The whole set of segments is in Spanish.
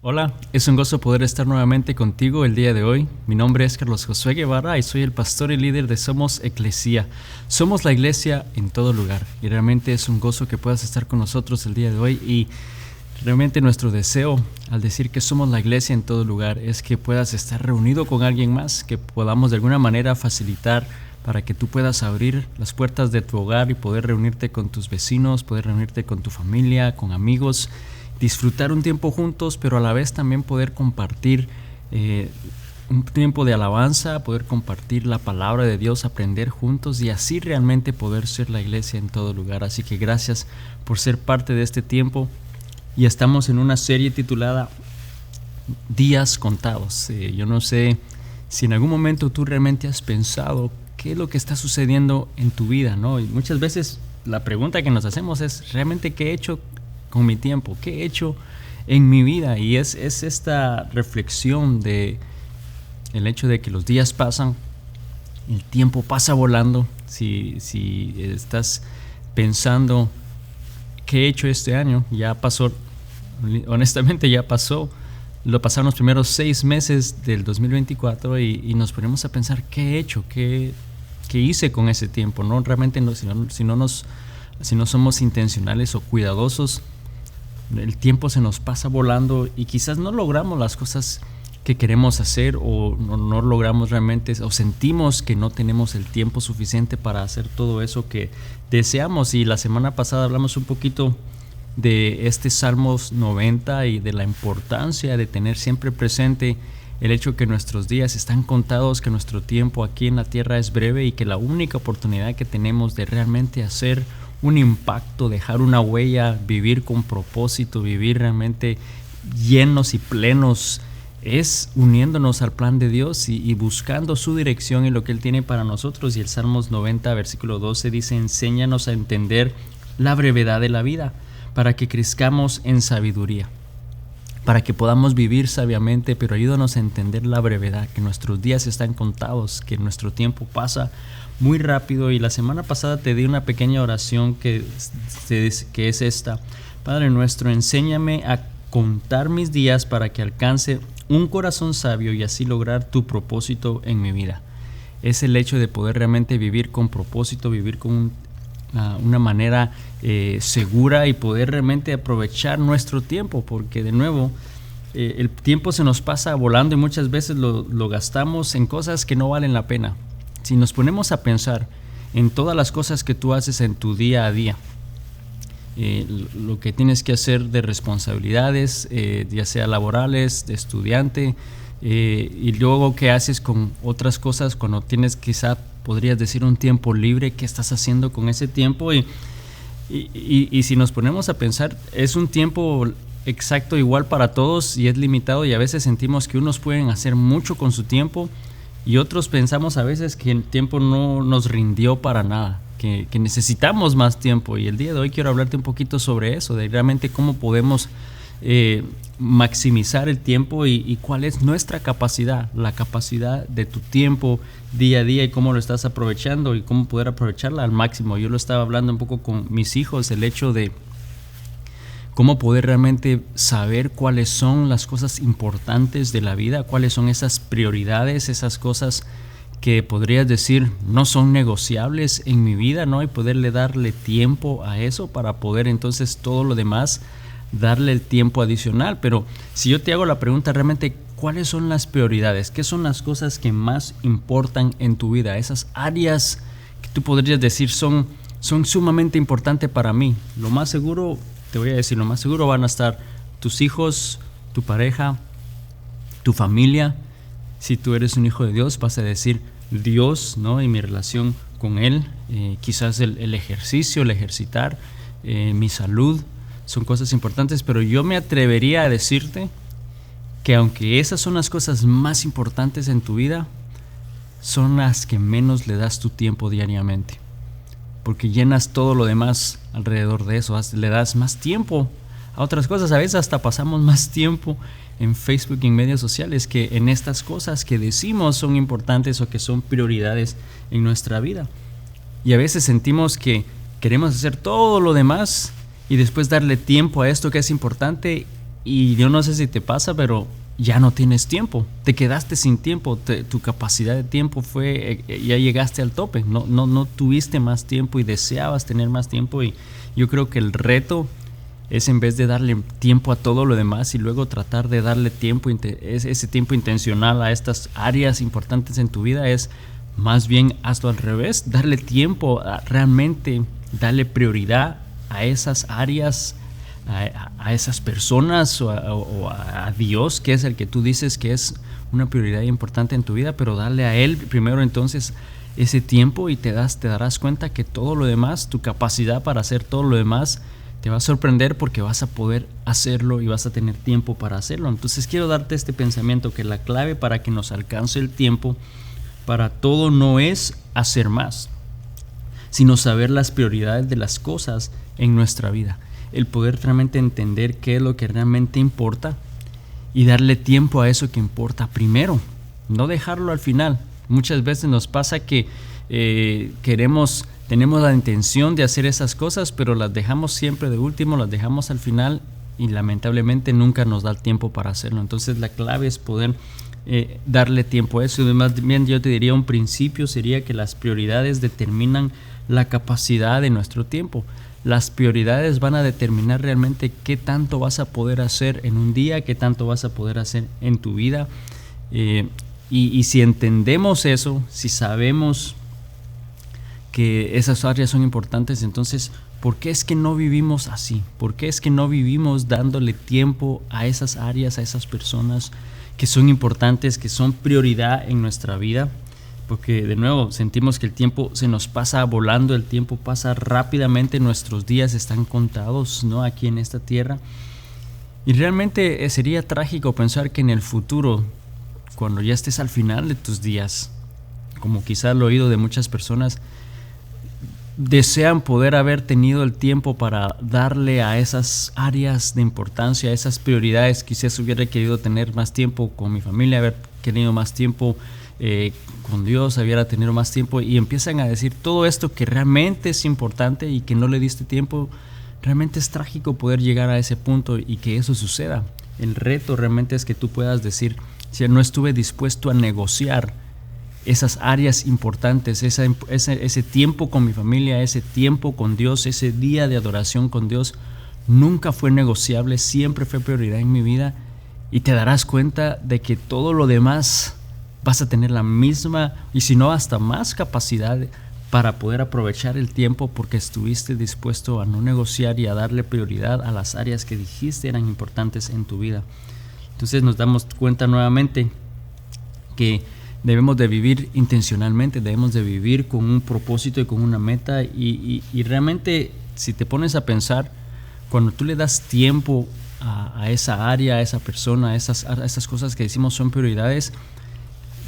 Hola, es un gozo poder estar nuevamente contigo el día de hoy. Mi nombre es Carlos Josué Guevara y soy el pastor y líder de Somos Eclesia. Somos la iglesia en todo lugar y realmente es un gozo que puedas estar con nosotros el día de hoy. Y realmente nuestro deseo al decir que somos la iglesia en todo lugar es que puedas estar reunido con alguien más, que podamos de alguna manera facilitar para que tú puedas abrir las puertas de tu hogar y poder reunirte con tus vecinos, poder reunirte con tu familia, con amigos, disfrutar un tiempo juntos, pero a la vez también poder compartir un tiempo de alabanza, poder compartir la palabra de Dios, aprender juntos y así realmente poder ser la iglesia en todo lugar. Así que gracias por ser parte de este tiempo y estamos en una serie titulada Días Contados. Yo no sé si en algún momento tú realmente has pensado qué es lo que está sucediendo en tu vida, ¿no? Y muchas veces la pregunta que nos hacemos es realmente qué he hecho con mi tiempo, qué he hecho en mi vida. Y es esta reflexión de el hecho de que los días pasan, el tiempo pasa volando. Si estás pensando qué he hecho este año, ya pasó, honestamente ya pasó. Lo pasaron los primeros 6 meses del 2024 y nos ponemos a pensar qué he hecho, qué hice con ese tiempo, ¿no? Realmente no, si no somos intencionales o cuidadosos, el tiempo se nos pasa volando y quizás no logramos las cosas que queremos hacer o no logramos realmente, o sentimos que no tenemos el tiempo suficiente para hacer todo eso que deseamos. Y la semana pasada hablamos un poquito de este Salmos 90 y de la importancia de tener siempre presente el hecho que nuestros días están contados, que nuestro tiempo aquí en la tierra es breve y que la única oportunidad que tenemos de realmente hacer un impacto, dejar una huella, vivir con propósito, vivir realmente llenos y plenos, es uniéndonos al plan de Dios y buscando su dirección y lo que Él tiene para nosotros. Y el Salmos 90, versículo 12 dice: enséñanos a entender la brevedad de la vida, para que crezcamos en sabiduría, para que podamos vivir sabiamente, pero ayúdanos a entender la brevedad, que nuestros días están contados, que nuestro tiempo pasa muy rápido. Y la semana pasada te di una pequeña oración que es esta: Padre nuestro, enséñame a contar mis días para que alcance un corazón sabio y así lograr tu propósito en mi vida. Es el hecho de poder realmente vivir con propósito, vivir con una manera segura y poder realmente aprovechar nuestro tiempo, porque de nuevo el tiempo se nos pasa volando y muchas veces lo gastamos en cosas que no valen la pena. Si nos ponemos a pensar en todas las cosas que tú haces en tu día a día, lo que tienes que hacer de responsabilidades, ya sea laborales, de estudiante, y luego qué haces con otras cosas cuando tienes, quizá podrías decir, un tiempo libre, qué estás haciendo con ese tiempo. Y si nos ponemos a pensar, es un tiempo exacto igual para todos y es limitado, y a veces sentimos que unos pueden hacer mucho con su tiempo y otros pensamos a veces que el tiempo no nos rindió para nada, que necesitamos más tiempo. Y el día de hoy quiero hablarte un poquito sobre eso, de realmente cómo podemos maximizar el tiempo y cuál es nuestra capacidad, la capacidad de tu tiempo día a día y cómo lo estás aprovechando y cómo poder aprovecharla al máximo. Yo lo estaba hablando un poco con mis hijos, el hecho de cómo poder realmente saber cuáles son las cosas importantes de la vida, cuáles son esas prioridades, esas cosas que podrías decir no son negociables en mi vida, ¿no? Y poderle darle tiempo a eso para poder entonces todo lo demás darle el tiempo adicional. Pero si yo te hago la pregunta realmente, ¿cuáles son las prioridades? ¿Qué son las cosas que más importan en tu vida? Esas áreas que tú podrías decir son sumamente importantes para mí. Lo más seguro, te voy a decir, lo más seguro van a estar tus hijos, tu pareja, tu familia. Si tú eres un hijo de Dios, vas a decir Dios, ¿no? Y mi relación con Él, quizás el ejercicio, el ejercitar, mi salud, son cosas importantes. Pero yo me atrevería a decirte que aunque esas son las cosas más importantes en tu vida, son las que menos le das tu tiempo diariamente, porque llenas todo lo demás alrededor de eso, le das más tiempo a otras cosas. A veces hasta pasamos más tiempo en Facebook y en medios sociales que en estas cosas que decimos son importantes o que son prioridades en nuestra vida. Y a veces sentimos que queremos hacer todo lo demás y después darle tiempo a esto que es importante y yo no sé si te pasa, pero ya no tienes tiempo, te quedaste sin tiempo, tu capacidad de tiempo fue, ya llegaste al tope, no tuviste más tiempo y deseabas tener más tiempo. Y yo creo que el reto es, en vez de darle tiempo a todo lo demás y luego tratar de darle tiempo, ese tiempo intencional a estas áreas importantes en tu vida, es más bien hazlo al revés, darle tiempo realmente, darle prioridad a esas áreas, a esas personas o a Dios, que es el que tú dices que es una prioridad importante en tu vida, pero darle a Él primero entonces ese tiempo, y te darás cuenta que todo lo demás, tu capacidad para hacer todo lo demás, te va a sorprender, porque vas a poder hacerlo y vas a tener tiempo para hacerlo. Entonces quiero darte este pensamiento, que la clave para que nos alcance el tiempo para todo no es hacer más, sino saber las prioridades de las cosas en nuestra vida. El poder realmente entender qué es lo que realmente importa y darle tiempo a eso que importa primero, no dejarlo al final. Muchas veces nos pasa que tenemos la intención de hacer esas cosas, pero las dejamos siempre de último, las dejamos al final, y lamentablemente nunca nos da el tiempo para hacerlo. Entonces la clave es poder darle tiempo a eso. Y más bien, yo te diría, un principio sería que las prioridades determinan la capacidad de nuestro tiempo. Las prioridades van a determinar realmente qué tanto vas a poder hacer en un día, qué tanto vas a poder hacer en tu vida. Y si entendemos eso, si sabemos que esas áreas son importantes, entonces, ¿por qué es que no vivimos así? ¿Por qué es que no vivimos dándole tiempo a esas áreas, a esas personas que son importantes, que son prioridad en nuestra vida? Porque de nuevo sentimos que el tiempo se nos pasa volando, el tiempo pasa rápidamente, nuestros días están contados, ¿no?, aquí en esta tierra. Y realmente sería trágico pensar que en el futuro, cuando ya estés al final de tus días, como quizás lo he oído de muchas personas, desean poder haber tenido el tiempo para darle a esas áreas de importancia, a esas prioridades. Quizás hubiera querido tener más tiempo con mi familia, haber querido más tiempo con Dios, hubiera tenido más tiempo, y empiezan a decir todo esto que realmente es importante y que no le diste tiempo. Realmente es trágico poder llegar a ese punto y que eso suceda. El reto realmente es que tú puedas decir, si no estuve dispuesto a negociar esas áreas importantes, ese tiempo con mi familia, ese tiempo con Dios, ese día de adoración con Dios, nunca fue negociable, siempre fue prioridad en mi vida, y te darás cuenta de que todo lo demás vas a tener la misma, y si no hasta más capacidad para poder aprovechar el tiempo, porque estuviste dispuesto a no negociar y a darle prioridad a las áreas que dijiste eran importantes en tu vida. Entonces nos damos cuenta nuevamente que debemos de vivir intencionalmente, debemos de vivir con un propósito y con una meta, y realmente, si te pones a pensar, cuando tú le das tiempo a esa área, a esa persona, a esas cosas que decimos son prioridades,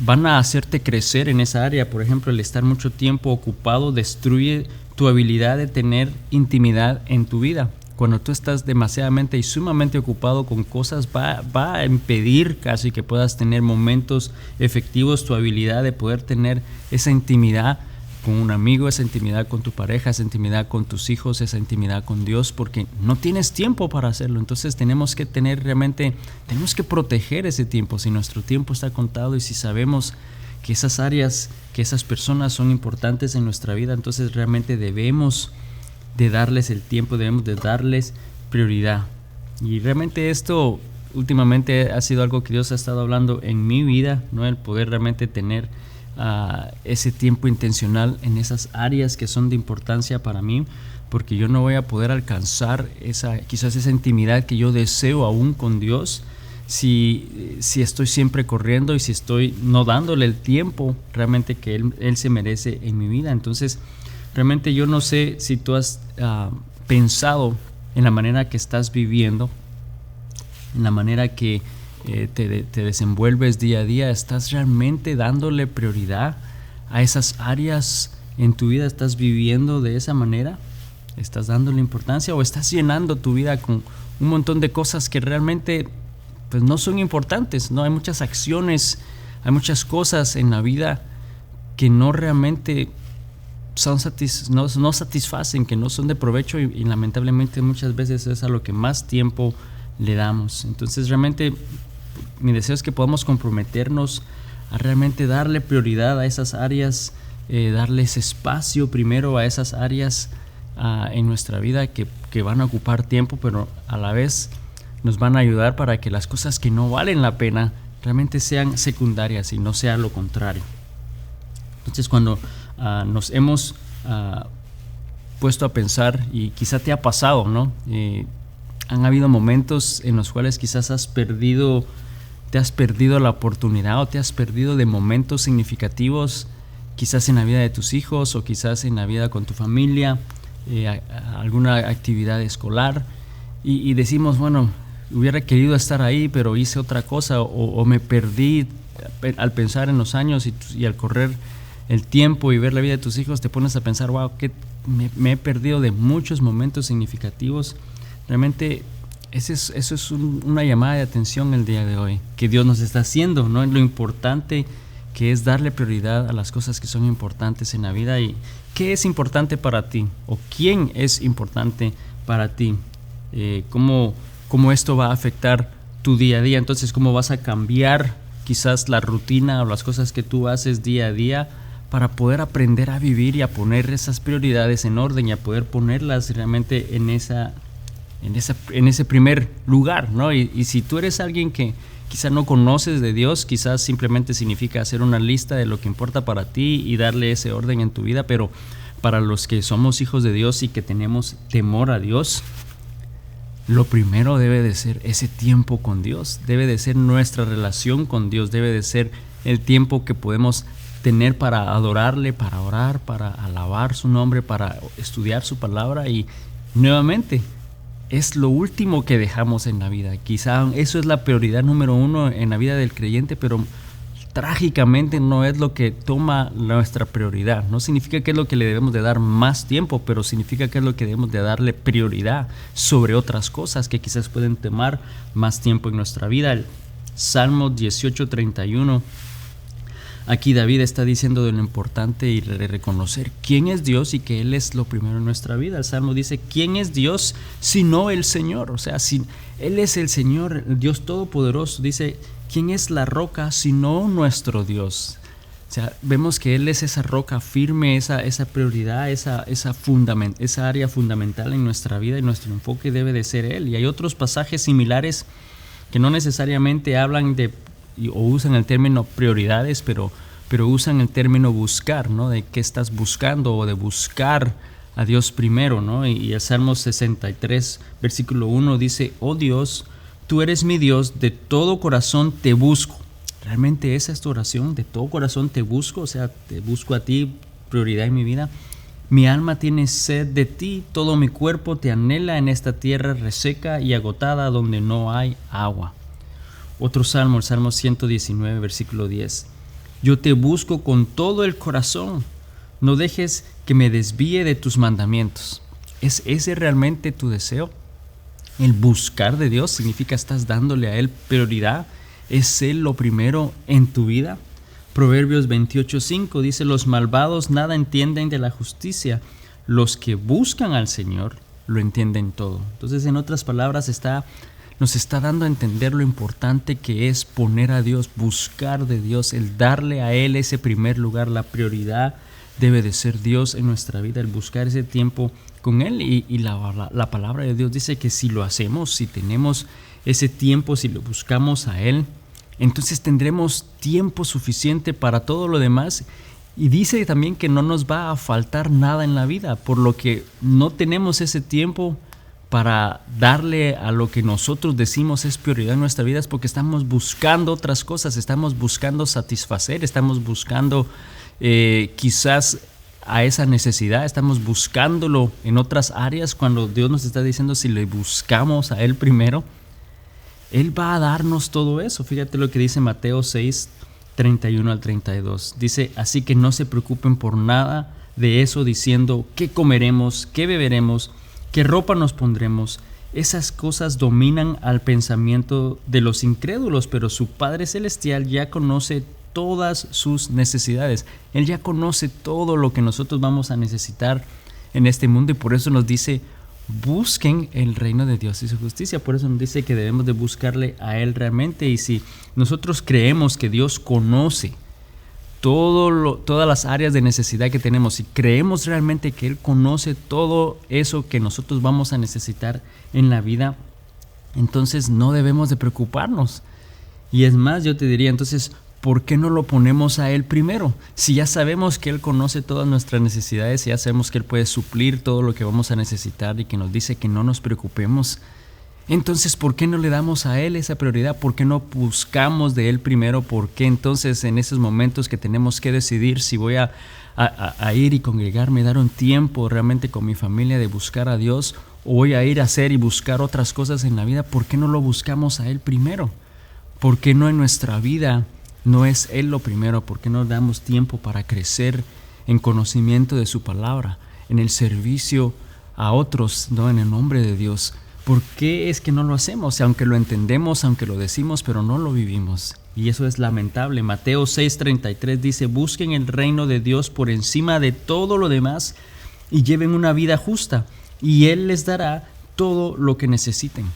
van a hacerte crecer en esa área. Por ejemplo, el estar mucho tiempo ocupado destruye tu habilidad de tener intimidad en tu vida. Cuando tú estás demasiadamente y sumamente ocupado con cosas, va a impedir casi que puedas tener momentos efectivos, tu habilidad de poder tener esa intimidad con un amigo, esa intimidad con tu pareja, esa intimidad con tus hijos, esa intimidad con Dios, porque no tienes tiempo para hacerlo. Entonces tenemos que proteger ese tiempo. Si nuestro tiempo está contado y si sabemos que esas áreas, que esas personas son importantes en nuestra vida, entonces realmente debemos de darles el tiempo, debemos de darles prioridad. Y realmente esto últimamente ha sido algo que Dios ha estado hablando en mi vida, ¿no? El poder realmente tener ese tiempo intencional en esas áreas que son de importancia para mí, porque yo no voy a poder alcanzar quizás esa intimidad que yo deseo aún con Dios si estoy siempre corriendo y si estoy no dándole el tiempo realmente que Él se merece en mi vida. Entonces realmente yo no sé si tú has pensado en la manera que estás viviendo, en la manera que te desenvuelves día a día. ¿Estás realmente dándole prioridad a esas áreas en tu vida? ¿Estás viviendo de esa manera? ¿Estás dándole importancia o estás llenando tu vida con un montón de cosas que realmente pues no son importantes, ¿no? Hay muchas acciones, hay muchas cosas en la vida que no realmente no satisfacen, que no son de provecho, y lamentablemente muchas veces es a lo que más tiempo le damos. Entonces realmente mi deseo es que podamos comprometernos a realmente darle prioridad a esas áreas, darles espacio primero a esas áreas en nuestra vida que van a ocupar tiempo, pero a la vez nos van a ayudar para que las cosas que no valen la pena realmente sean secundarias y no sea lo contrario. Entonces cuando nos hemos puesto a pensar, y quizá te ha pasado, ¿no? Han habido momentos en los cuales quizás te has perdido la oportunidad, o te has perdido de momentos significativos, quizás en la vida de tus hijos o quizás en la vida con tu familia, alguna actividad escolar, y decimos, bueno, hubiera querido estar ahí, pero hice otra cosa, o me perdí al pensar en los años y al correr el tiempo y ver la vida de tus hijos, te pones a pensar, wow, que me he perdido de muchos momentos significativos. Realmente eso es una llamada de atención el día de hoy, que Dios nos está haciendo, ¿no? Lo importante que es darle prioridad a las cosas que son importantes en la vida. ¿Y qué es importante para ti? ¿O quién es importante para ti? ¿Cómo esto va a afectar tu día a día? Entonces, ¿cómo vas a cambiar quizás la rutina o las cosas que tú haces día a día para poder aprender a vivir y a poner esas prioridades en orden y a poder ponerlas realmente en ese primer lugar, ¿no? Y si tú eres alguien que quizás no conoces de Dios, quizás simplemente significa hacer una lista de lo que importa para ti y darle ese orden en tu vida, pero para los que somos hijos de Dios y que tenemos temor a Dios, lo primero debe de ser ese tiempo con Dios, debe de ser nuestra relación con Dios, debe de ser el tiempo que podemos tener para adorarle, para orar, para alabar su nombre, para estudiar su palabra. Y nuevamente es lo último que dejamos en la vida. Quizá eso es la prioridad número uno en la vida del creyente, pero trágicamente no es lo que toma nuestra prioridad. No significa que es lo que le debemos de dar más tiempo, pero significa que es lo que debemos de darle prioridad sobre otras cosas que quizás pueden tomar más tiempo en nuestra vida. El Salmo 18:31, aquí David está diciendo de lo importante y de reconocer quién es Dios y que Él es lo primero en nuestra vida. El Salmo dice, ¿quién es Dios sino el Señor? O sea, si Él es el Señor, el Dios Todopoderoso, dice, ¿quién es la roca sino nuestro Dios? O sea, vemos que Él es esa roca firme, esa prioridad, esa área fundamental en nuestra vida, y nuestro enfoque debe de ser Él. Y hay otros pasajes similares que no necesariamente hablan o usan el término prioridades, pero usan el término buscar, ¿no? De qué estás buscando, o de buscar a Dios primero, ¿no? Y el Salmo 63, versículo 1 dice, oh Dios, tú eres mi Dios, de todo corazón te busco. ¿Realmente esa es tu oración? ¿De todo corazón te busco? O sea, te busco a ti, prioridad en mi vida. Mi alma tiene sed de ti, todo mi cuerpo te anhela en esta tierra reseca y agotada donde no hay agua. Otro salmo, el Salmo 119, versículo 10. Yo te busco con todo el corazón, no dejes que me desvíe de tus mandamientos. ¿Es ese realmente tu deseo? El buscar de Dios significa estás dándole a Él prioridad. ¿Es Él lo primero en tu vida? Proverbios 28:5 dice, los malvados nada entienden de la justicia, los que buscan al Señor lo entienden todo. Entonces, en otras palabras, nos está dando a entender lo importante que es poner a Dios, buscar de Dios, el darle a Él ese primer lugar. La prioridad debe de ser Dios en nuestra vida, el buscar ese tiempo con Él. Y la palabra de Dios dice que si lo hacemos, si tenemos ese tiempo, si lo buscamos a Él, entonces tendremos tiempo suficiente para todo lo demás. Y dice también que no nos va a faltar nada en la vida, por lo que no tenemos ese tiempo para darle a lo que nosotros decimos es prioridad en nuestra vida, es porque estamos buscando otras cosas, estamos buscando satisfacer, estamos buscando quizás a esa necesidad, estamos buscándolo en otras áreas, cuando Dios nos está diciendo si le buscamos a Él primero, Él va a darnos todo eso. Fíjate lo que dice Mateo 6:31 al 32. Dice, así que no se preocupen por nada de eso, diciendo, ¿qué comeremos? ¿Qué beberemos? ¿Qué ropa nos pondremos? Esas cosas dominan al pensamiento de los incrédulos, pero su Padre Celestial ya conoce todas sus necesidades. Él ya conoce todo lo que nosotros vamos a necesitar en este mundo, y por eso nos dice, busquen el reino de Dios y su justicia. Por eso nos dice que debemos de buscarle a Él realmente. Y si nosotros creemos que Dios conoce todas las áreas de necesidad que tenemos, si creemos realmente que Él conoce todo eso que nosotros vamos a necesitar en la vida, entonces no debemos de preocuparnos. Y es más, yo te diría, entonces, ¿por qué no lo ponemos a Él primero? Si ya sabemos que Él conoce todas nuestras necesidades, si ya sabemos que Él puede suplir todo lo que vamos a necesitar y que nos dice que no nos preocupemos, entonces, ¿por qué no le damos a Él esa prioridad? ¿Por qué no buscamos de Él primero? ¿Por qué entonces en esos momentos que tenemos que decidir si voy a ir y congregarme, dar un tiempo realmente con mi familia de buscar a Dios, o voy a ir a hacer y buscar otras cosas en la vida? ¿Por qué no lo buscamos a Él primero? ¿Por qué no en nuestra vida no es Él lo primero? ¿Por qué no damos tiempo para crecer en conocimiento de su palabra, en el servicio a otros, ¿no? En el nombre de Dios. ¿Por qué es que no lo hacemos? Aunque lo entendemos, aunque lo decimos, pero no lo vivimos. Y eso es lamentable. Mateo 6:33 dice: busquen el reino de Dios por encima de todo lo demás y lleven una vida justa, y Él les dará todo lo que necesiten.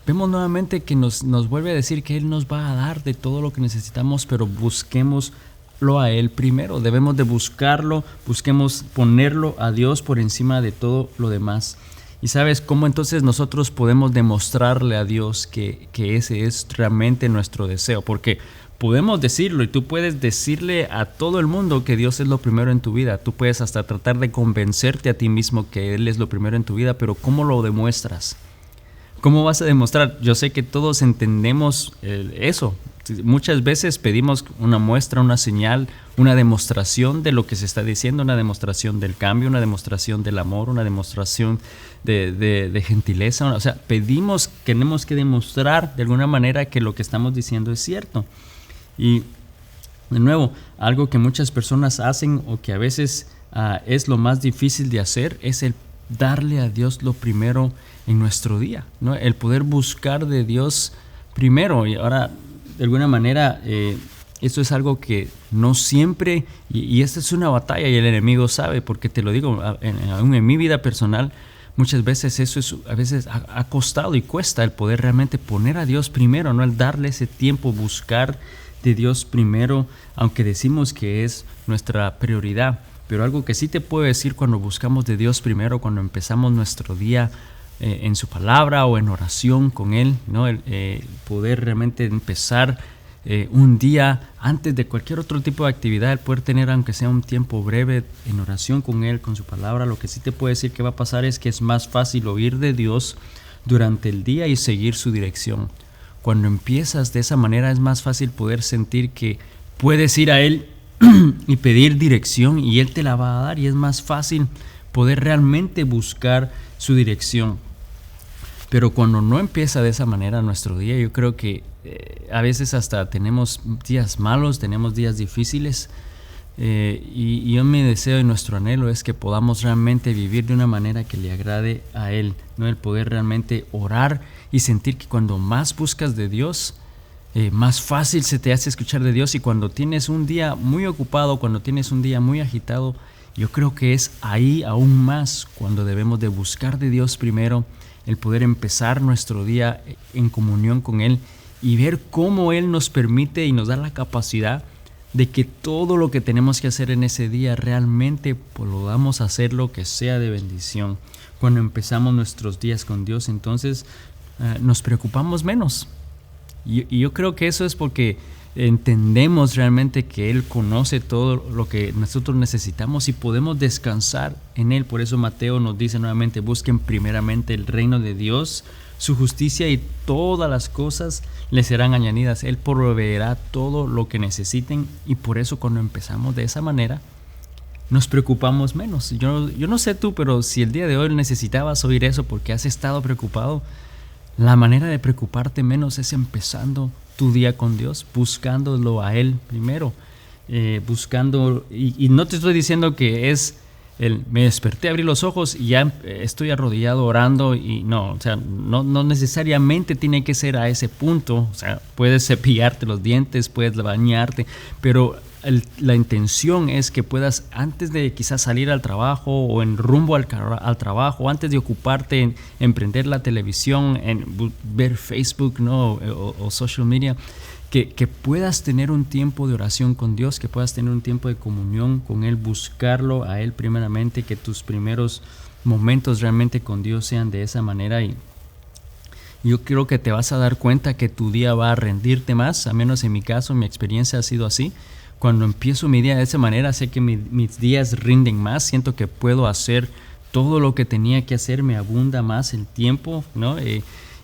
Vemos nuevamente que nos vuelve a decir que Él nos va a dar de todo lo que necesitamos, pero busquémoslo a Él primero. Debemos de buscarlo, busquemos ponerlo a Dios por encima de todo lo demás. ¿Y sabes cómo entonces nosotros podemos demostrarle a Dios que ese es realmente nuestro deseo? Porque podemos decirlo, y tú puedes decirle a todo el mundo que Dios es lo primero en tu vida. Tú puedes hasta tratar de convencerte a ti mismo que Él es lo primero en tu vida, pero ¿cómo lo demuestras? ¿Cómo vas a demostrar? Yo sé que todos entendemos eso. Muchas veces pedimos una muestra, una señal, una demostración de lo que se está diciendo, una demostración del cambio, una demostración del amor, una demostración de gentileza. O sea, queremos que demostrar de alguna manera que lo que estamos diciendo es cierto. Y de nuevo, algo que muchas personas hacen, o que a veces es lo más difícil de hacer, es el darle a Dios lo primero en nuestro día, ¿no? El poder buscar de Dios primero. Y ahora, de alguna manera, esto es algo que no siempre, y esta es una batalla, y el enemigo sabe, porque te lo digo, aún en mi vida personal, muchas veces ha costado y cuesta el poder realmente poner a Dios primero, ¿no? El darle ese tiempo, buscar de Dios primero, aunque decimos que es nuestra prioridad. Pero algo que sí te puedo decir, cuando buscamos de Dios primero, cuando empezamos nuestro día en su palabra o en oración con Él, ¿no? Poder realmente empezar un día antes de cualquier otro tipo de actividad, el poder tener, aunque sea un tiempo breve, en oración con Él, con su palabra. Lo que sí te puedo decir que va a pasar es que es más fácil oír de Dios durante el día y seguir su dirección. Cuando empiezas de esa manera, es más fácil poder sentir que puedes ir a Él y pedir dirección, y Él te la va a dar, y es más fácil poder realmente buscar su dirección. Pero cuando no empieza de esa manera nuestro día, yo creo que a veces hasta tenemos días malos, tenemos días difíciles, y yo mi deseo y nuestro anhelo es que podamos realmente vivir de una manera que le agrade a Él, ¿no? El poder realmente orar y sentir que cuando más buscas de Dios, más fácil se te hace escuchar de Dios. Y cuando tienes un día muy ocupado, cuando tienes un día muy agitado, yo creo que es ahí aún más cuando debemos de buscar de Dios primero, el poder empezar nuestro día en comunión con Él y ver cómo Él nos permite y nos da la capacidad de que todo lo que tenemos que hacer en ese día realmente podamos hacer lo que sea de bendición. Cuando empezamos nuestros días con Dios, entonces nos preocupamos menos. Y yo creo que eso es porque entendemos realmente que Él conoce todo lo que nosotros necesitamos y podemos descansar en Él. Por eso Mateo nos dice nuevamente: busquen primeramente el reino de Dios, su justicia, y todas las cosas les serán añadidas. Él proveerá todo lo que necesiten, y por eso cuando empezamos de esa manera nos preocupamos menos. Yo no sé tú, pero si el día de hoy necesitabas oír eso porque has estado preocupado, la manera de preocuparte menos es empezando tu día con Dios, buscándolo a Él primero, buscando, y no te estoy diciendo que es me desperté, abrí los ojos y ya estoy arrodillado orando y no, o sea, no necesariamente tiene que ser a ese punto. O sea, puedes cepillarte los dientes, puedes bañarte, pero la intención es que puedas, antes de quizás salir al trabajo o en rumbo al trabajo, antes de ocuparte en prender la televisión, en ver Facebook, ¿no? o social media, que puedas tener un tiempo de oración con Dios, que puedas tener un tiempo de comunión con Él, buscarlo a Él primeramente, que tus primeros momentos realmente con Dios sean de esa manera. Y yo creo que te vas a dar cuenta que tu día va a rendirte más, al menos en mi caso, mi experiencia ha sido así. Cuando empiezo mi día de esa manera, sé que mis días rinden más, siento que puedo hacer todo lo que tenía que hacer, me abunda más el tiempo, ¿no?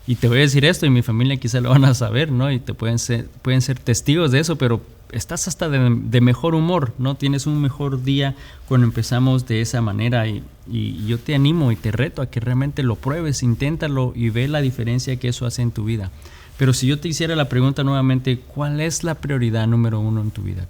Y te voy a decir esto, y mi familia quizá lo van a saber, ¿no? Y pueden ser testigos de eso, pero estás hasta de mejor humor, ¿no? Tienes un mejor día cuando empezamos de esa manera, y yo te animo y te reto a que realmente lo pruebes, inténtalo y ve la diferencia que eso hace en tu vida. Pero si yo te hiciera la pregunta nuevamente, ¿cuál es la prioridad número uno en tu vida?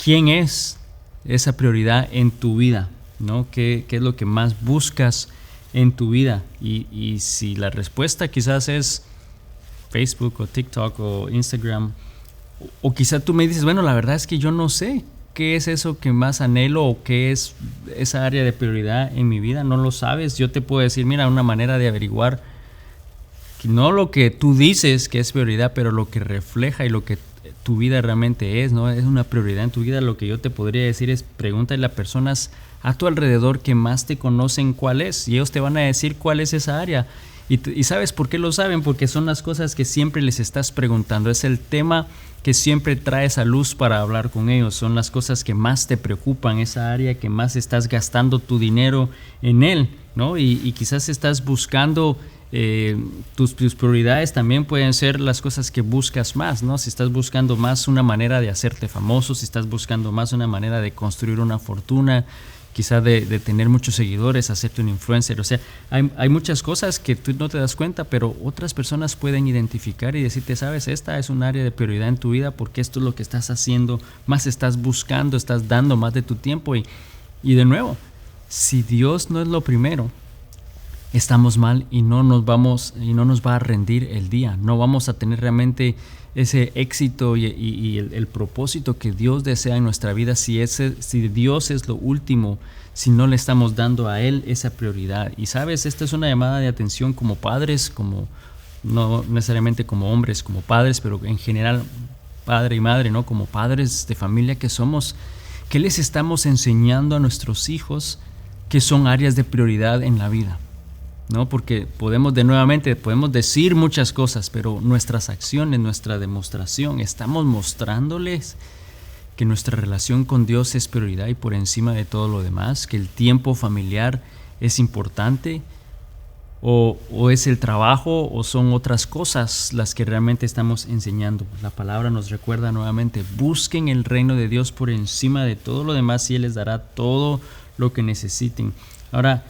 ¿Quién es esa prioridad en tu vida? ¿No? ¿Qué es lo que más buscas en tu vida? Y si la respuesta quizás es Facebook o TikTok o Instagram, o quizá tú me dices, bueno, la verdad es que yo no sé qué es eso que más anhelo o qué es esa área de prioridad en mi vida, no lo sabes. Yo te puedo decir, mira, una manera de averiguar, no lo que tú dices que es prioridad, pero lo que refleja y lo que tu vida realmente es, ¿no? Es una prioridad en tu vida. Lo que yo te podría decir es, pregúntale a personas a tu alrededor que más te conocen cuál es, y ellos te van a decir cuál es esa área. Y ¿sabes por qué lo saben? Porque son las cosas que siempre les estás preguntando. Es el tema que siempre traes a luz para hablar con ellos. Son las cosas que más te preocupan, esa área que más estás gastando tu dinero en él, ¿no? Y quizás estás buscando tus prioridades también pueden ser las cosas que buscas más, ¿no? Si estás buscando más una manera de hacerte famoso, si estás buscando más una manera de construir una fortuna, quizá de tener muchos seguidores, hacerte un influencer. O sea, hay muchas cosas que tú no te das cuenta, pero otras personas pueden identificar y decirte, sabes, esta es un área de prioridad en tu vida porque esto es lo que estás haciendo, más estás buscando, estás dando más de tu tiempo. Y de nuevo, si Dios no es lo primero, estamos mal y no nos va a rendir el día. No vamos a tener realmente ese éxito y el propósito que Dios desea en nuestra vida si Dios es lo último, si no le estamos dando a Él esa prioridad. Y sabes, esta es una llamada de atención como padres, no necesariamente como hombres, como padres, pero en general padre y madre, ¿no? Como padres de familia que somos, ¿qué les estamos enseñando a nuestros hijos que son áreas de prioridad en la vida? ¿No? Porque podemos decir muchas cosas, pero nuestras acciones, nuestra demostración, estamos mostrándoles que nuestra relación con Dios es prioridad y por encima de todo lo demás, que el tiempo familiar es importante, o es el trabajo, o son otras cosas las que realmente estamos enseñando. La palabra nos recuerda nuevamente, busquen el reino de Dios por encima de todo lo demás y Él les dará todo lo que necesiten. Ahora,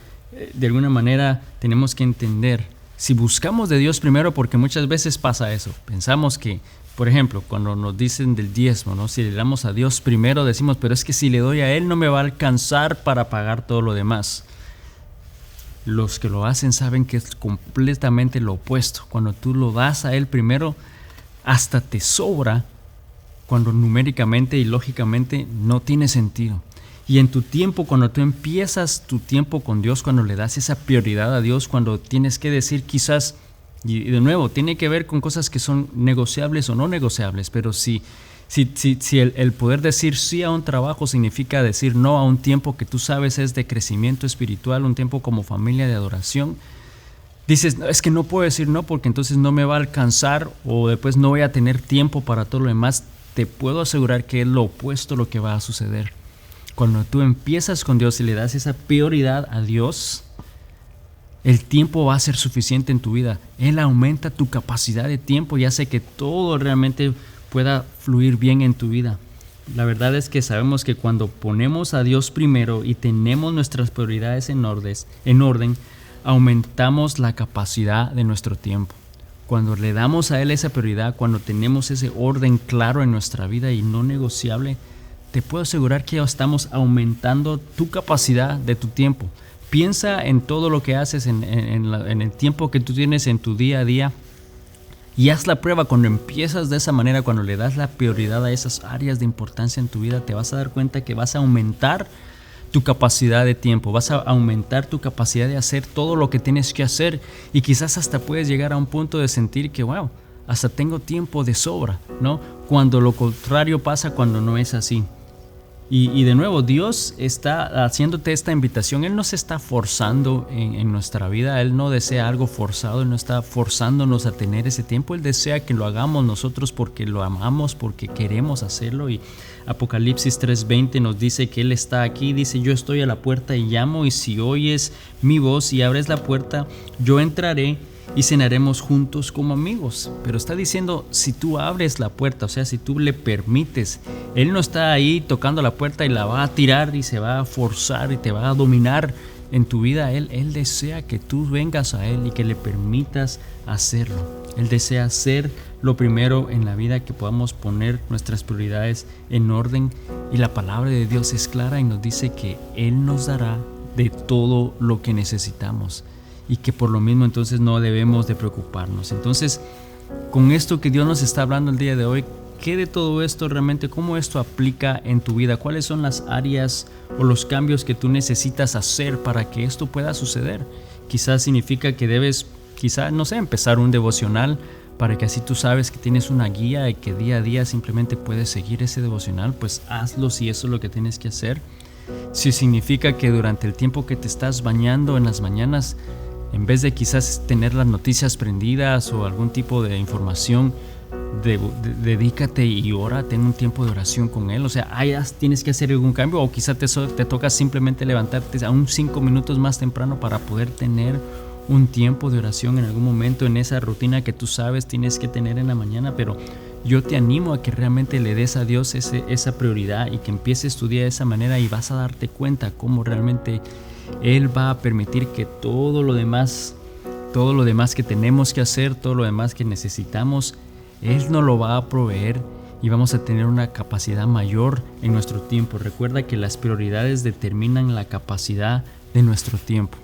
de alguna manera tenemos que entender, si buscamos de Dios primero, porque muchas veces pasa eso, pensamos que, por ejemplo, cuando nos dicen del diezmo, ¿no? Si le damos a Dios primero, decimos, pero es que si le doy a Él no me va a alcanzar para pagar todo lo demás. Los que lo hacen saben que es completamente lo opuesto. Cuando tú lo das a Él primero, hasta te sobra, cuando numéricamente y lógicamente no tiene sentido. Y en tu tiempo, cuando tú empiezas tu tiempo con Dios, cuando le das esa prioridad a Dios, cuando tienes que decir quizás, y de nuevo, tiene que ver con cosas que son negociables o no negociables, pero si el poder decir sí a un trabajo significa decir no a un tiempo que tú sabes es de crecimiento espiritual, un tiempo como familia de adoración, dices, es que no puedo decir no porque entonces no me va a alcanzar o después no voy a tener tiempo para todo lo demás. Te puedo asegurar que es lo opuesto lo que va a suceder. Cuando tú empiezas con Dios y le das esa prioridad a Dios, el tiempo va a ser suficiente en tu vida. Él aumenta tu capacidad de tiempo y hace que todo realmente pueda fluir bien en tu vida. La verdad es que sabemos que cuando ponemos a Dios primero y tenemos nuestras prioridades en orden, aumentamos la capacidad de nuestro tiempo. Cuando le damos a Él esa prioridad, cuando tenemos ese orden claro en nuestra vida y no negociable, te puedo asegurar que ya estamos aumentando tu capacidad de tu tiempo. Piensa en todo lo que haces, en el tiempo que tú tienes en tu día a día, y haz la prueba. Cuando empiezas de esa manera, cuando le das la prioridad a esas áreas de importancia en tu vida, te vas a dar cuenta que vas a aumentar tu capacidad de tiempo, vas a aumentar tu capacidad de hacer todo lo que tienes que hacer, y quizás hasta puedes llegar a un punto de sentir que wow, hasta tengo tiempo de sobra, ¿no? Cuando lo contrario pasa cuando no es así. Y de nuevo, Dios está haciéndote esta invitación. Él no se está forzando en nuestra vida. Él no desea algo forzado. Él no está forzándonos a tener ese tiempo. Él desea que lo hagamos nosotros porque lo amamos, porque queremos hacerlo. Y Apocalipsis 3:20 nos dice que Él está aquí. Dice: yo estoy a la puerta y llamo, y si oyes mi voz y abres la puerta, yo entraré y cenaremos juntos como amigos. Pero está diciendo, si tú abres la puerta, o sea, si tú le permites. Él no está ahí tocando la puerta y la va a tirar y se va a forzar y te va a dominar en tu vida. Él desea que tú vengas a Él y que le permitas hacerlo. Él desea ser lo primero en la vida, que podamos poner nuestras prioridades en orden. Y la palabra de Dios es clara y nos dice que Él nos dará de todo lo que necesitamos, y que por lo mismo entonces no debemos de preocuparnos. Entonces, con esto que Dios nos está hablando el día de hoy, ¿qué de todo esto realmente, cómo esto aplica en tu vida? ¿Cuáles son las áreas o los cambios que tú necesitas hacer para que esto pueda suceder? Quizás significa que debes, no sé, empezar un devocional, para que así tú sabes que tienes una guía y que día a día simplemente puedes seguir ese devocional. Pues hazlo si eso es lo que tienes que hacer. Si significa que durante el tiempo que te estás bañando en las mañanas, en vez de quizás tener las noticias prendidas o algún tipo de información, dedícate y ora, ten un tiempo de oración con Él. O sea, tienes que hacer algún cambio, o quizás te toca simplemente levantarte aún 5 minutos más temprano para poder tener un tiempo de oración en algún momento en esa rutina que tú sabes tienes que tener en la mañana. Pero yo te animo a que realmente le des a Dios esa prioridad y que empieces tu día de esa manera, y vas a darte cuenta cómo realmente Él va a permitir que todo lo demás que tenemos que hacer, todo lo demás que necesitamos, Él nos lo va a proveer, y vamos a tener una capacidad mayor en nuestro tiempo. Recuerda que las prioridades determinan la capacidad de nuestro tiempo.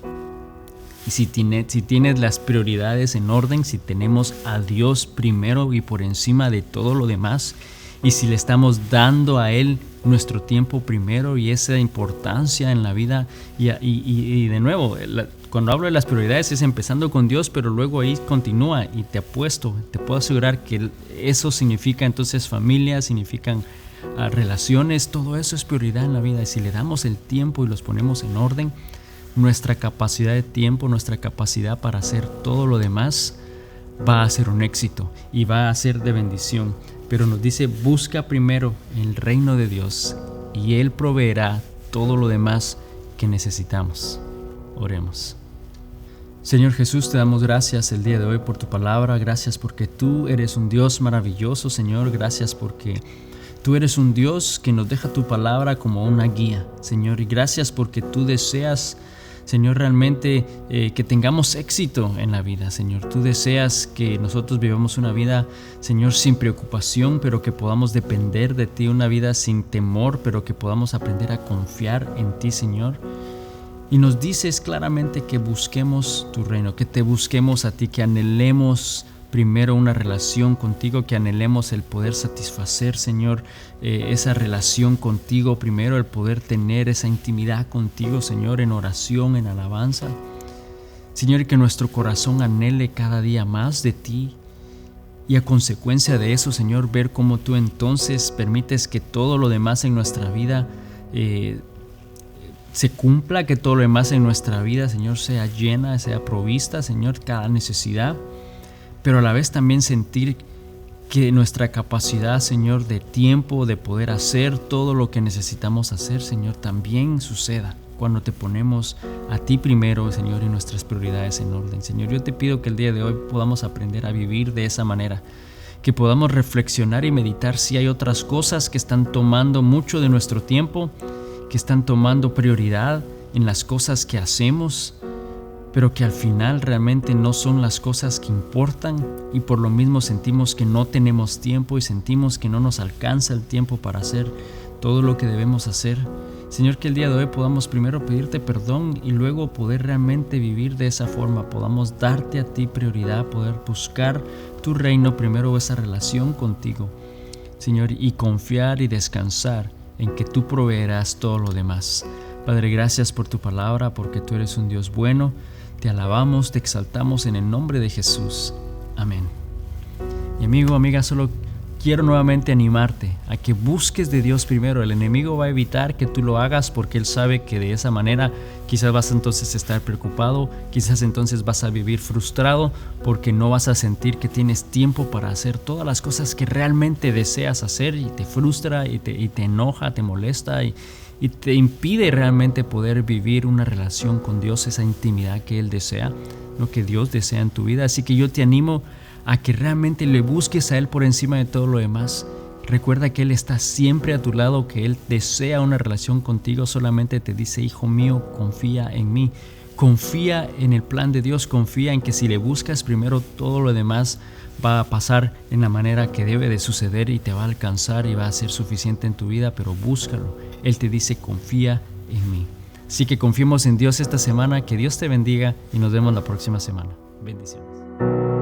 Y si tienes las prioridades en orden, si tenemos a Dios primero y por encima de todo lo demás, y si le estamos dando a Él nuestro tiempo primero y esa importancia en la vida, y de nuevo, cuando hablo de las prioridades es empezando con Dios, pero luego ahí continúa, y te puedo asegurar que eso significa entonces familia, significan relaciones, todo eso es prioridad en la vida. Y si le damos el tiempo y los ponemos en orden, nuestra capacidad de tiempo, nuestra capacidad para hacer todo lo demás va a ser un éxito y va a ser de bendición. Pero nos dice: busca primero el reino de Dios y Él proveerá todo lo demás que necesitamos. Oremos. Señor Jesús, te damos gracias el día de hoy por tu palabra. Gracias porque tú eres un Dios maravilloso, Señor. Gracias porque tú eres un Dios que nos deja tu palabra como una guía, Señor. Y gracias porque tú deseas, Señor, realmente que tengamos éxito en la vida, Señor. Tú deseas que nosotros vivamos una vida, Señor, sin preocupación, pero que podamos depender de ti, una vida sin temor, pero que podamos aprender a confiar en ti, Señor. Y nos dices claramente que busquemos tu reino, que te busquemos a ti, que anhelemos primero una relación contigo, que anhelemos el poder satisfacer, Señor, esa relación contigo primero, el poder tener esa intimidad contigo, Señor, en oración, en alabanza. Señor, que nuestro corazón anhele cada día más de ti, y a consecuencia de eso, Señor, ver cómo tú entonces permites que todo lo demás en nuestra vida se cumpla, que todo lo demás en nuestra vida, Señor, sea llena, sea provista, Señor, cada necesidad. Pero a la vez también sentir que nuestra capacidad, Señor, de tiempo, de poder hacer todo lo que necesitamos hacer, Señor, también suceda cuando te ponemos a ti primero, Señor, y nuestras prioridades en orden. Señor, yo te pido que el día de hoy podamos aprender a vivir de esa manera, que podamos reflexionar y meditar si hay otras cosas que están tomando mucho de nuestro tiempo, que están tomando prioridad en las cosas que hacemos, pero que al final realmente no son las cosas que importan, y por lo mismo sentimos que no tenemos tiempo y sentimos que no nos alcanza el tiempo para hacer todo lo que debemos hacer. Señor, que el día de hoy podamos primero pedirte perdón y luego poder realmente vivir de esa forma. Podamos darte a ti prioridad, poder buscar tu reino primero, esa relación contigo, Señor, y confiar y descansar en que tú proveerás todo lo demás. Padre, gracias por tu palabra, porque tú eres un Dios bueno. Te alabamos, te exaltamos en el nombre de Jesús. Amén. Y amigo, amiga, solo quiero nuevamente animarte a que busques de Dios primero. El enemigo va a evitar que tú lo hagas porque él sabe que de esa manera quizás vas entonces a estar preocupado, quizás entonces vas a vivir frustrado porque no vas a sentir que tienes tiempo para hacer todas las cosas que realmente deseas hacer, y te frustra y te enoja, te molesta y te impide realmente poder vivir una relación con Dios, esa intimidad que Él desea, lo que Dios desea en tu vida. Así que yo te animo a que realmente le busques a Él por encima de todo lo demás. Recuerda que Él está siempre a tu lado, que Él desea una relación contigo. Solamente te dice: hijo mío, confía en mí. Confía en el plan de Dios, confía en que si le buscas primero, todo lo demás va a pasar en la manera que debe de suceder y te va a alcanzar y va a ser suficiente en tu vida, pero búscalo. Él te dice: confía en mí. Así que confiemos en Dios esta semana, que Dios te bendiga y nos vemos la próxima semana. Bendiciones.